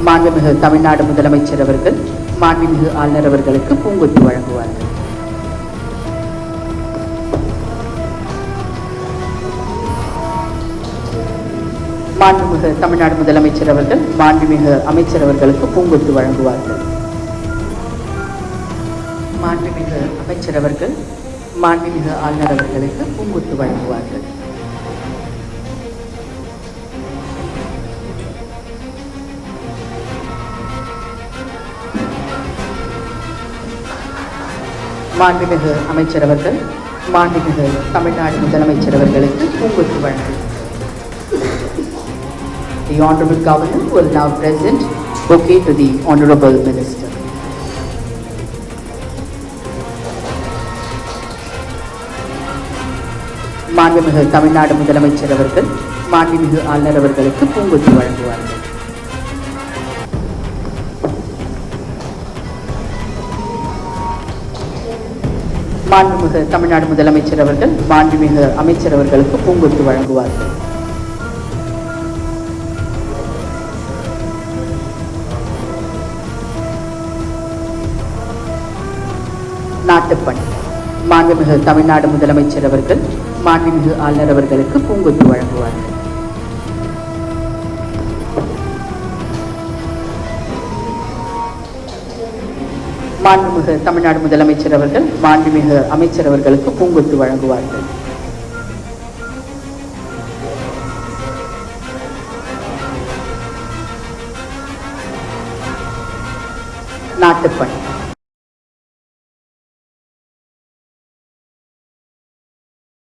மாண்புமிகு தமிழ்நாடு முதலமைச்சர் அவர்கள் மாண்புமிகு ஆளுநர் அவர்களுக்கு பூங்கொத்து வழங்குவார்கள். மாண்புமிகு தமிழ்நாடு முதலமைச்சர் அவர்கள் மாண்புமிகு அமைச்சர் அவர்களுக்கு பூங்கொத்து வழங்குவார்கள். மாண்புமிகு அமைச்சர் அவர்கள் மாண்புமிகு ஆளுநர் அவர்களுக்கு பூங்கொத்து வழங்குவார்கள். மாண்புமிகு அமைச்சர் அவர்கள் மாண்புமிகு தமிழ்நாடு முதலமைச்சர் அவர்களுக்கு பூங்கொத்து வழங்குவார்கள். The Honorable Governor will now present bouquet to the Honorable Minister. மாண்புமிகு தமிழ்நாடு முதலமைச்சர் அவர்கள் மாண்புமிகு ஆளுநர் அவர்களுக்கு பூங்கொத்து வழங்குவார்கள். மாண்புமிகு தமிழ்நாடு முதலமைச்சர் அவர்கள் மாண்புமிகு அமைச்சர் அவர்களுக்கு பூங்கொத்து வழங்குவார்கள். நாட்டுப்பணி. மாண்புமிகு தமிழ்நாடு முதலமைச்சர் அவர்கள் மாண்புமிகு ஆளுநர் அவர்களுக்கு பூங்கொத்து வழங்குவார்கள். மாண்புமிகு தமிழ்நாடு முதலமைச்சர் அவர்கள் மாண்புமிகு அமைச்சர் அவர்களுக்கு பூங்கொத்து வழங்குவார்கள். நாட்டுப்பணி.